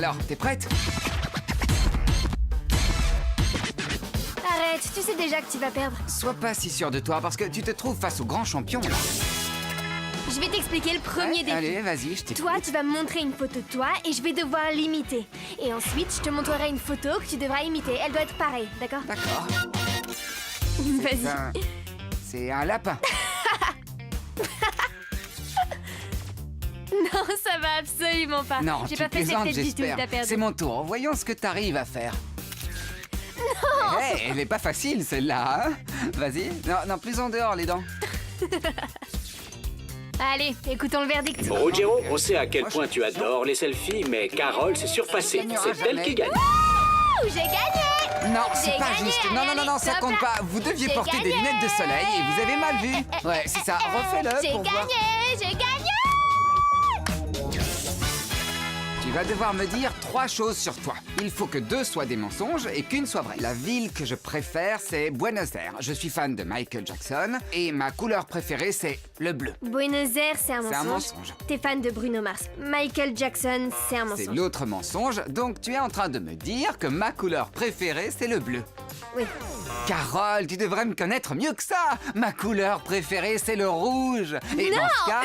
Alors, t'es prête? Arrête, tu sais déjà que tu vas perdre. Sois pas si sûr de toi, parce que tu te trouves face au grand champion, là. Je vais t'expliquer le premier défi. Allez, vas-y, je t'écoute. Toi, tu vas me montrer une photo de toi et je vais devoir l'imiter. Et ensuite, je te montrerai une photo que tu devras imiter. Elle doit être pareille, d'accord? D'accord. Vas-y. C'est un lapin. Non, ça va absolument pas. Non, j'ai tu pas fait cette plaisantes, tête du tout, j'espère. t'as perdu. C'est mon tour. Voyons ce que t'arrives à faire. Non. Elle est pas facile, celle-là, hein? Vas-y. Non, plus en dehors, les dents. Allez, écoutons le verdict. Ruggiero, on sait à quel point tu adores les selfies, mais Carole s'est surpassée. C'est elle qui gagne. Ouh, j'ai gagné! Non, c'est J'ai pas gagné, juste. Non, ça allez, compte stop là. pas. Vous deviez J'ai porter des gagné. lunettes de soleil et vous avez mal vu. Ouais, c'est ça. Refais-le J'ai pour voir. gagné! J'ai gagné! Tu vas devoir me dire 3 choses sur toi. Il faut que 2 soient des mensonges et qu'une soit vraie. La ville que je préfère, c'est Buenos Aires. Je suis fan de Michael Jackson et ma couleur préférée, c'est le bleu. Buenos Aires, c'est un mensonge. C'est un mensonge. T'es fan de Bruno Mars. Michael Jackson, c'est un C'est mensonge. l'autre mensonge, donc tu es en train de me dire que ma couleur préférée, c'est le bleu. Oui. Carole, tu devrais me connaître mieux que ça. Ma couleur préférée, c'est le rouge. Et dans ce cas,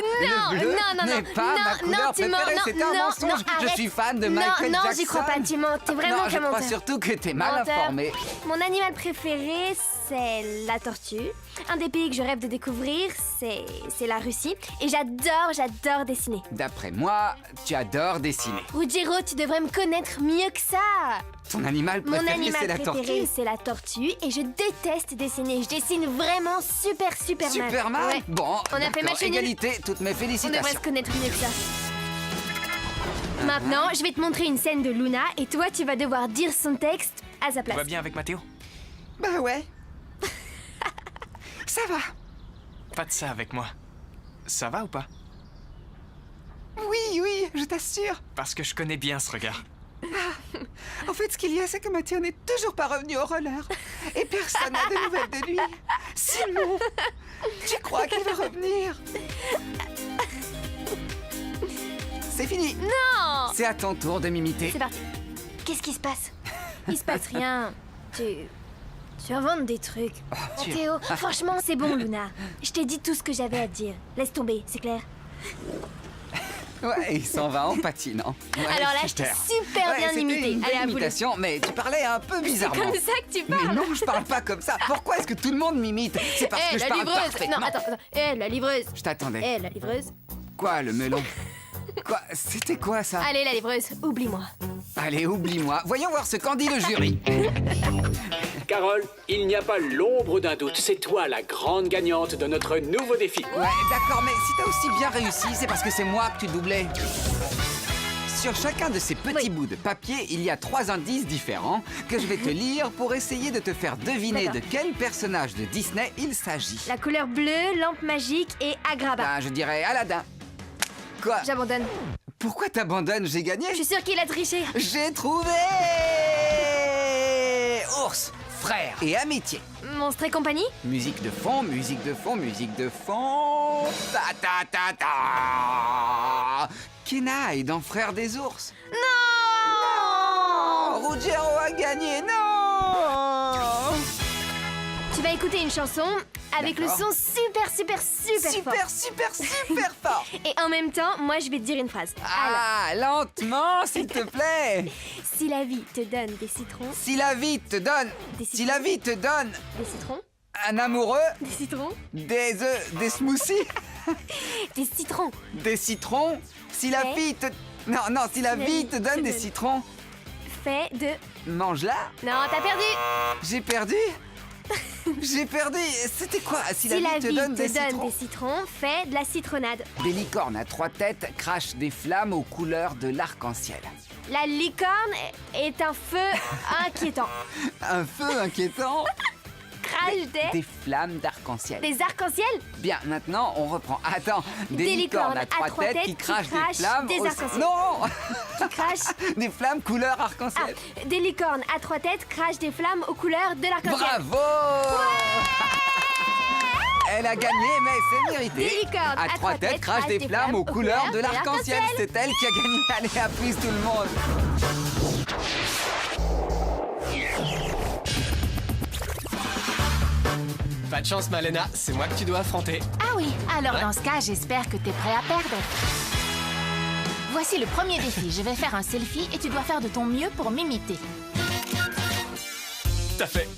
le bleu n'est pas ma couleur préférée. C'est un mensonge. Je suis fan de Michael Jackson. Non, j'y crois pas, tu mens. T'es vraiment Non, qu'un je crois menteur. surtout que t'es mal Menteur. informé. Mon animal préféré, c'est la tortue. Un des pays que je rêve de découvrir, c'est la Russie. Et j'adore dessiner. D'après moi, tu adores dessiner. Ruggiero, tu devrais me connaître mieux que ça. Ton animal Mon préféré, animal c'est la préféré, tortue. c'est la tortue. Et je déteste dessiner. Je dessine vraiment super mal. Super-man. Ouais. Bon, On a fait d'accord, match nul. égalité, toutes mes On devrait félicitations. se connaître mieux que ça. Maintenant, je vais te montrer une scène de Luna et toi, tu vas devoir dire son texte à sa Tout place. va bien avec Mathéo? Bah ouais. Ça va. Pas de ça avec moi. Ça va ou pas? Oui, je t'assure. Parce que je connais bien ce regard. En fait, ce qu'il y a, c'est que Mathieu n'est toujours pas revenu au roller. Et personne n'a de nouvelles de lui. Simon, tu crois qu'il va revenir? C'est fini. Non! C'est à ton tour de m'imiter. C'est parti. Qu'est-ce qui se passe? Il se passe rien. Tu inventes des trucs. tu- Mathéo, franchement, c'est bon, Luna. Je t'ai dit tout ce que j'avais à te dire. Laisse tomber, c'est clair. Ouais, il s'en va en patinant. Ouais, Alors là, je t'ai super bien c'était imité. une Allez, belle à boulot. imitation, mais tu parlais un peu bizarrement. Comme ça que tu Mais parles. non, je parle pas comme ça. Pourquoi est-ce que tout le monde m'imite? C'est parce que je la parle livreuse. parfaitement. Non, attends. La livreuse. Je t'attendais. La livreuse. Quoi, le melon? Quoi? C'était quoi ça? Allez, la livreuse, oublie-moi. Allez, oublie-moi. Voyons voir ce qu'en dit le jury. Carole, il n'y a pas l'ombre d'un doute. C'est toi la grande gagnante de notre nouveau défi. Ouais, d'accord, mais si t'as aussi bien réussi, c'est parce que c'est moi que tu doublais. Sur chacun de ces petits Oui. bouts de papier, il y a 3 indices différents que je vais te lire pour essayer de te faire deviner de D'accord. quel personnage de Disney il s'agit. La couleur bleue, lampe magique et Agrabah. Ben, je dirais Aladdin. Quoi? J'abandonne. Pourquoi t'abandonnes? J'ai gagné? Je suis sûre qu'il a triché. J'ai trouvé! Ours, frère et amitié. Monstre et compagnie? Musique de fond, musique de fond, musique de fond. Ta ta ta ta. Kenai dans Frères des ours. Non! Ruggiero a gagné, non! Tu vas écouter une chanson avec le D'accord. son super fort. Super fort. Et en même temps, moi je vais te dire une phrase. Ah, lentement, s'il te plaît. Si la vie te donne des citrons, Si la vie te donne, Des si la vie te donne des citrons, un amoureux, des citrons, des œufs, des smoothies, des citrons, des citrons, si la Ouais. vie te... Non, si la vie te donne des citrons, fait de... mange-la. Non, t'as perdu. J'ai perdu. J'ai perdu. C'était quoi? Si la Si vie te donne des citrons. des citrons, fais de la citronnade. Des licornes à 3 têtes crachent des flammes aux couleurs de l'arc-en-ciel. La licorne est un feu inquiétant. Un feu inquiétant. Crache Des flammes d'arc-en-ciel. des arcs-en-ciel. Bien, maintenant, on reprend. Attends, des licornes à 3 têtes qui crachent des flammes des au- arcs-en-ciel. Non. qui crachent... Des flammes couleur Ah, arc-en-ciel. des licornes à 3 têtes crachent des flammes aux couleurs de l'arc-en-ciel. Bravo. Elle il a gagné, mais c'est mérité. Des licornes À trois têtes, crache des flammes aux couleurs de l'arc-en-ciel. C'est elle qui a gagné. Allez, applaudisse tout le monde. Pas de chance, Malena, c'est moi que tu dois affronter. Ah oui, alors Ouais. dans ce cas, j'espère que t'es prêt à perdre. Voici le premier défi. Je vais faire un selfie et tu dois faire de ton mieux pour m'imiter. T'as fait.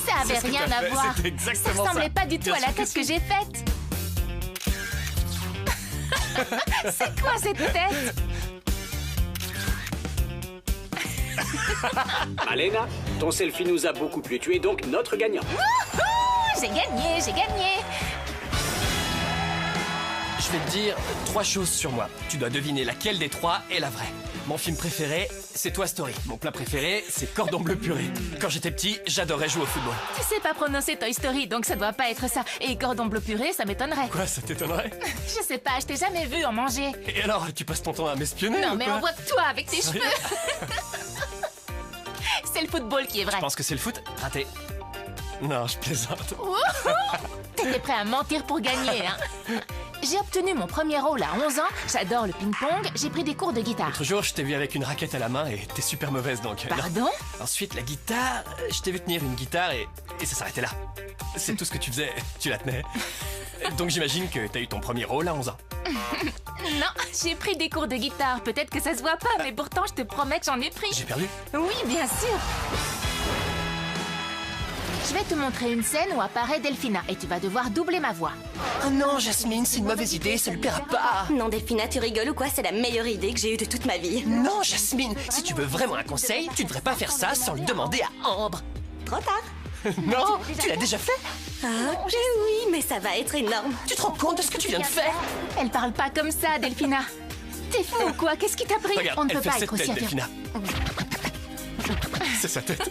Ça avait C'est ce que rien t'as à fait, voir. c'était exactement Ça ressemblait ça. pas du tout Bien à la sûr que tête que j'ai faite. C'est quoi cette tête? Malena, ton selfie nous a beaucoup plu. Tu es donc notre gagnant. J'ai gagné, j'ai gagné. Je vais te dire 3 choses sur moi. Tu dois deviner laquelle des 3 est la vraie. Mon film préféré, c'est Toy Story. Mon plat préféré, c'est cordon bleu purée. Quand j'étais petit, j'adorais jouer au football. Tu sais pas prononcer Toy Story, donc ça doit pas être ça. Et cordon bleu purée, ça m'étonnerait. Quoi, ça t'étonnerait? Je sais pas, je t'ai jamais vu en manger. Et alors, tu passes ton temps à m'espionner Non, ou mais quoi? on voit que toi avec tes Sérieux? cheveux. C'est le football qui est vrai. Je pense que c'est le foot. Raté. Non, je plaisante. T'étais prêt à mentir pour gagner, hein? J'ai obtenu mon premier rôle à 11 ans, j'adore le ping-pong, j'ai pris des cours de guitare. L'autre jour, je t'ai vu avec une raquette à la main et t'es super mauvaise donc. non. Pardon? Ensuite, la guitare, je t'ai vu tenir une guitare et ça s'arrêtait là. C'est tout ce que tu faisais, tu la tenais. Donc j'imagine que t'as eu ton premier rôle à 11 ans. Non, j'ai pris des cours de guitare, peut-être que ça se voit pas, mais pourtant je te promets que j'en ai pris. J'ai perdu. Oui, bien sûr. Je vais te montrer une scène où apparaît Delphina et tu vas devoir doubler ma voix. Oh non, Jasmine, c'est une mauvaise idée, ça lui plaira pas. Non, Delphina, tu rigoles ou quoi? C'est la meilleure idée que j'ai eue de toute ma vie. Non, Jasmine, si tu veux vraiment un conseil, tu devrais pas faire ça sans le demander à Ambre. Trop tard. Non, tu l'as déjà fait? Ah, oui, mais ça va être énorme. Tu te rends compte de ce que tu viens de faire? Elle parle pas comme ça, Delphina. T'es fou ou quoi? Qu'est-ce qui t'a pris? Regarde, On ne elle peut fait pas cette être aussi tête, Delphina. C'est sa tête.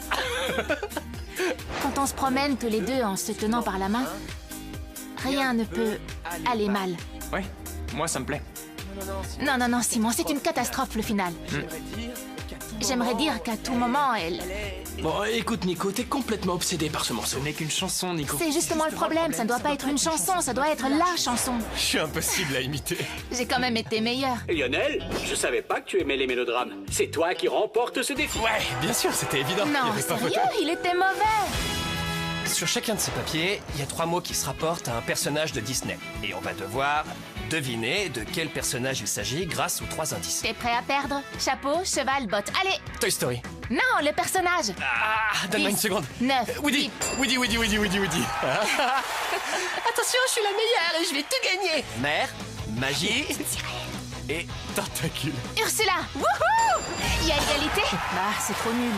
Quand on se promène tous les deux en se tenant par la main, rien ne peut aller mal. Ouais, moi ça me plaît. Non, non, non, Simon, c'est une catastrophe le final. J'aimerais dire qu'à tout moment, elle... Bon, écoute, Nico, t'es complètement obsédé par ce morceau. Ce n'est qu'une chanson, Nico. C'est justement le problème, ça ne doit pas être une chanson, ça doit être la chanson. Je suis impossible à imiter. J'ai quand même été meilleure. Lionel, je savais pas que tu aimais les mélodrames. C'est toi qui remporte ce défi. Ouais, bien sûr, c'était évident. Il y Non, avait pas photo. sérieux, il était mauvais. Sur chacun de ces papiers, il y a 3 mots qui se rapportent à un personnage de Disney. Et on va devoir deviner de quel personnage il s'agit grâce aux 3 indices. T'es prêt à perdre? Chapeau, cheval, botte. Allez! Toy Story. Non, le personnage! Ah, donne-moi une 10, seconde. 9, Woody. Woody. Attention, je suis la meilleure et je vais tout gagner. Mère, magie et tentacule. Ursula! Wouhou! Il y a égalité? Bah, c'est trop nul.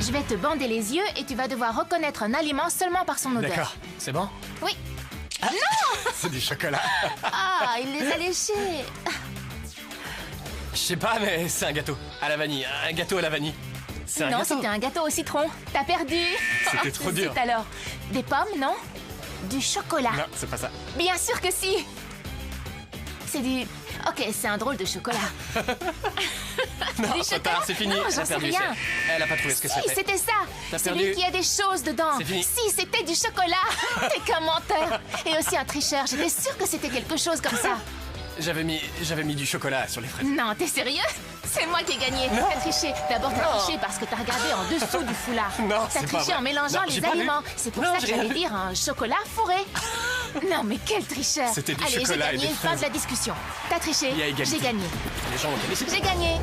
Je vais te bander les yeux et tu vas devoir reconnaître un aliment seulement par son odeur. D'accord, c'est bon? Oui. C'est du chocolat. Ah, il les a léchés. Je sais pas, mais c'est un gâteau à la vanille. Un gâteau à la vanille. C'est un Non, gâteau. c'était un gâteau au citron. T'as perdu. C'était trop dur. C'est alors. Des pommes, non? Du chocolat. Non, c'est pas ça. Bien sûr que si. C'est du... Ok, c'est un drôle de chocolat. Non, Du trop chocolat? tard, c'est fini. Non, Elle j'en a sais perdu. rien. Elle a pas trouvé ce que Si, c'était. c'était ça. T'as Celui perdu. qui a des choses dedans. C'est fini. Si, c'était du chocolat. T'es qu'un menteur. Et aussi un tricheur. J'étais sûre que c'était quelque chose comme ça. J'avais mis du chocolat sur les fraises. Non, t'es sérieux? C'est moi qui ai gagné. Non. T'as triché. D'abord, t'as triché parce que t'as regardé en dessous du foulard. Non, T'as c'est pas triché vrai. en mélangeant Non, les j'ai pas vu. aliments. C'est pour Non, ça que j'ai rien j'allais vu. dire un chocolat fourré. Non, mais quel tricheur. C'était du Allez, j'ai chocolat et gagné. des Fin fraises. de la discussion. T'as triché. Il y a égalité. J'ai gagné. Les gens ont gagné. J'ai gagné.